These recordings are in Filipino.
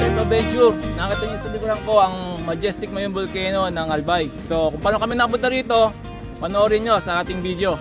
tripAventure. Nakita niyo sa likuran ko ang majestic Mayon Volcano ng Albay. So kung paano kami napunta rito, panoorin nyo sa ating video.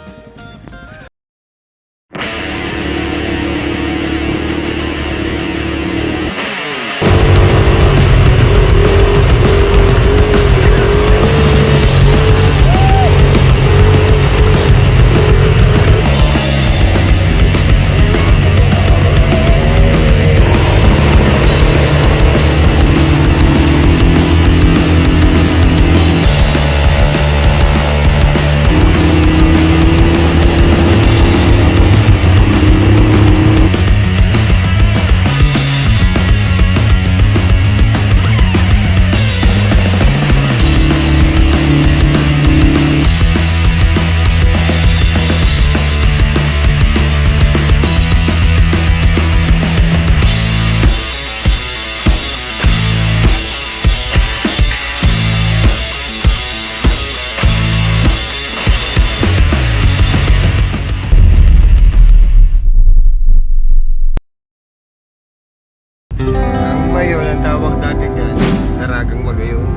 Mayon ang tawag dati dyan, Daragang Magayon.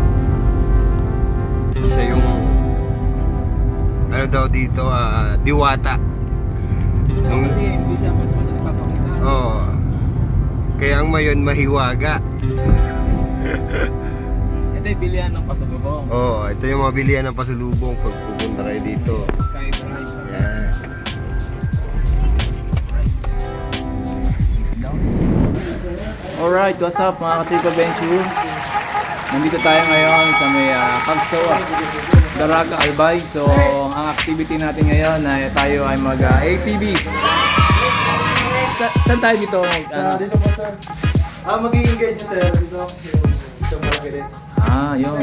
Siya yung ano daw dito, diwata. Kasi hindi siya basta-basta nagpapakita. Oo. Kaya ang Mayon mahiwaga. Ito yung bilihan ng pasalubong. Oo, ito yung mga bilihan ng pasulubong pag pupunta kayo dito. Kahit na Yan. Alright, what's up mga ka-tripAventure? Nandito tayo ngayon sa may Kagsawa, Daraga Albay. So, ang activity natin ngayon ay tayo ay mag-ATV. Saan tayo dito? Dito po sir. Magiging guys niya sir. Dito. Dito malaki din. Yun.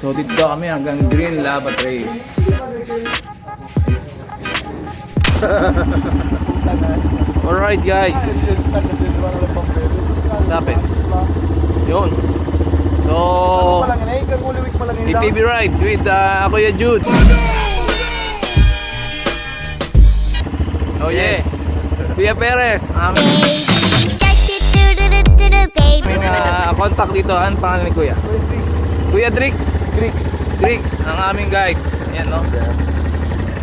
So, dito daw kami hanggang Green Lava Trail. Alright guys. Stop it. Yun. So, ATV ride with Kuya Jude. Oh yes. Kuya Perez. May contact dito. Ano pangalan ni Kuya? Kuya Drix. Drix, ang aming guide. Ayan no.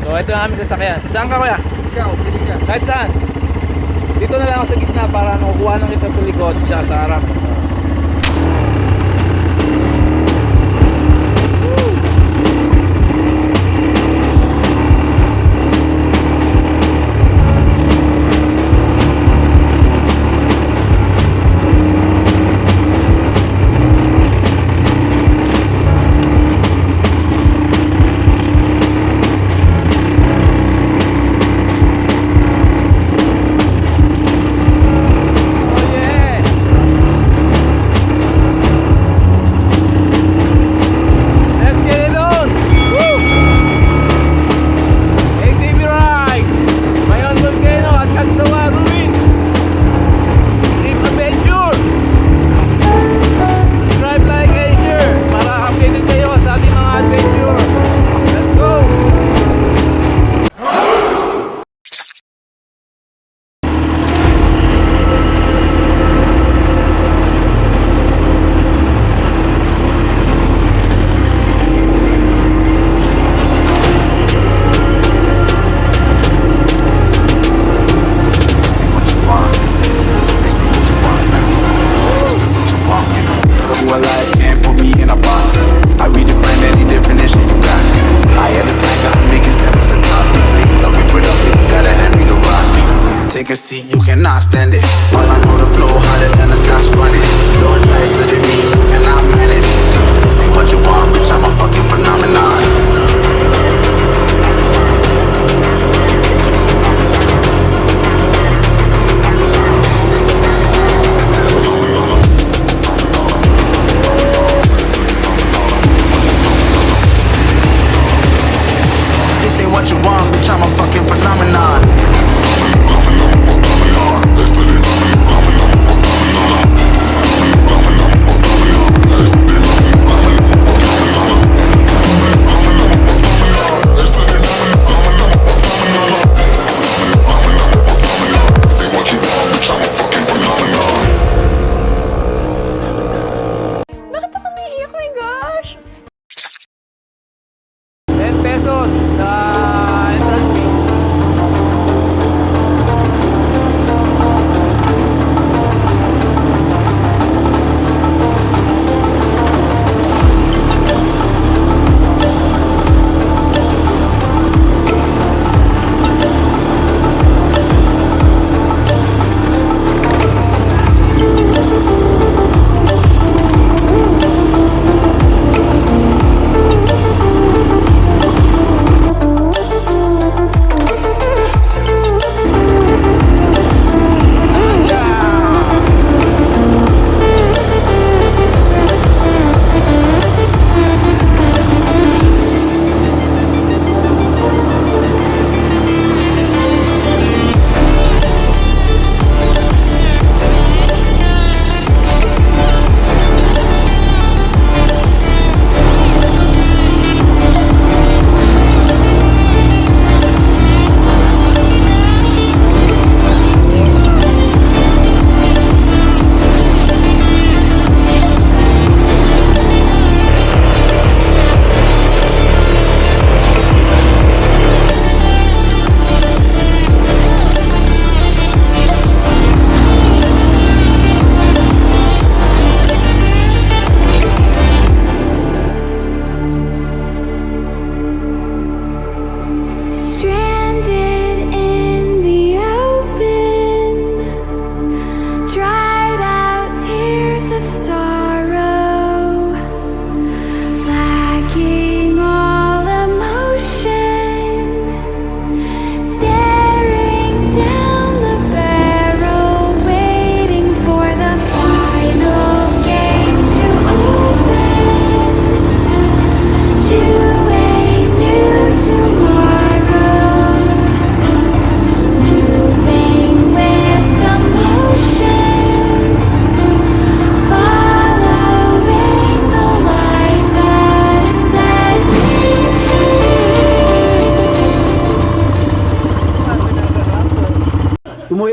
So ito ang aming sasakyan. Saan ka Kuya? Ikaw, pili ka. Kahit saan. Dito na lang ako sa gitna para nakukuha ng kita sa likod siya sa harap.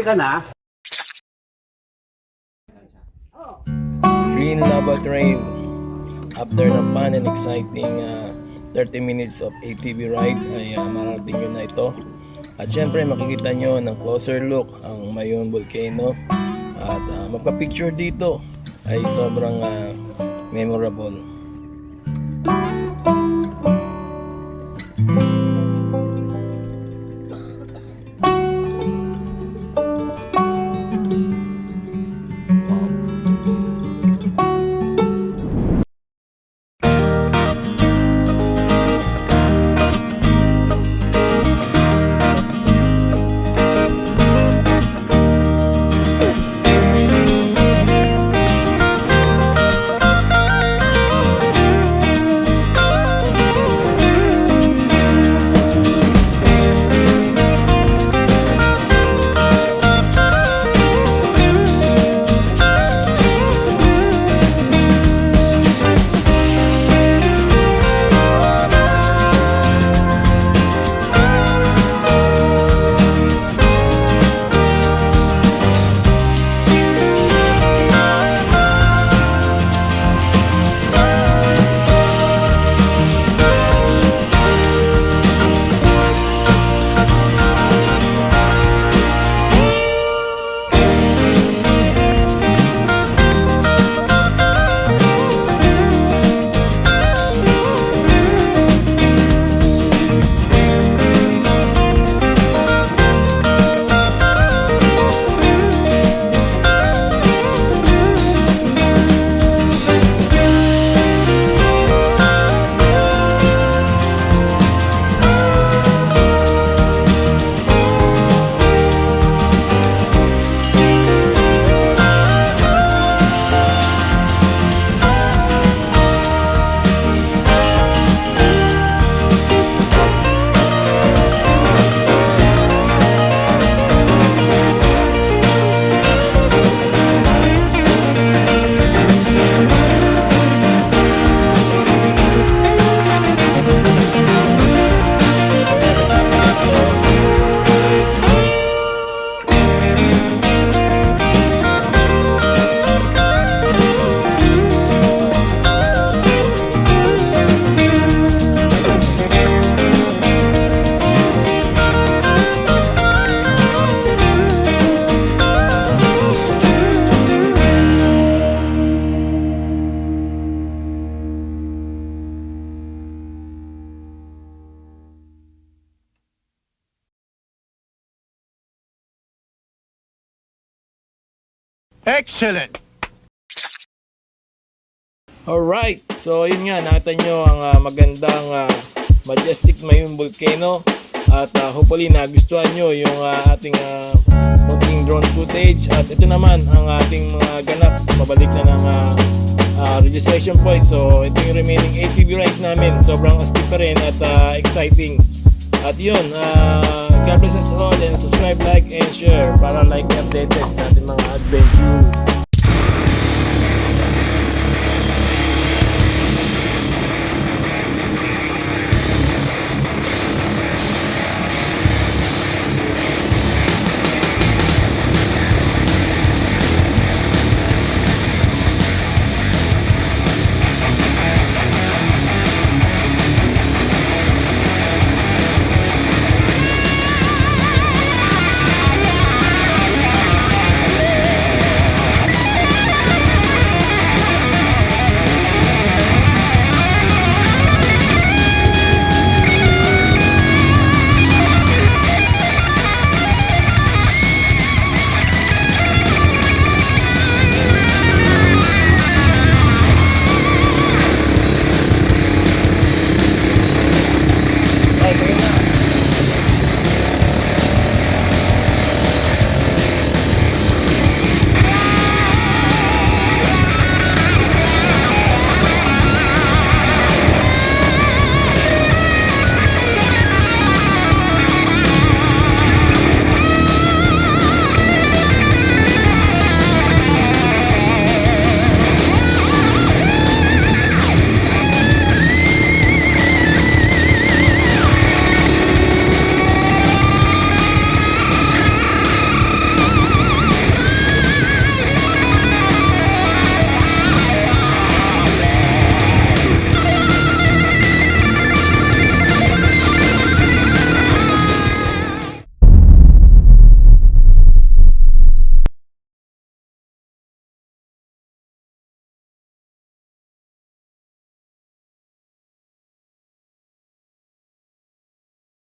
ka na. Green Lava Train. After ng fun and exciting 30 minutes of ATV ride ay marating yun na ito. At syempre makikita nyo ng closer look ang Mayon Volcano. At magpa-picture dito ay sobrang memorable. Excellent! Alright, so yun nga, nakita nyo ang magandang majestic Mayon Volcano. At hopefully nagustuhan nyo yung ating munting drone footage. At ito naman ang ating mga ganap. Pabalik na ng registration point. So ito yung remaining ATV ride namin. Sobrang astig pa rin at exciting. At yun, God bless us all and subscribe, like, and share para like updated sa ating mga adventure.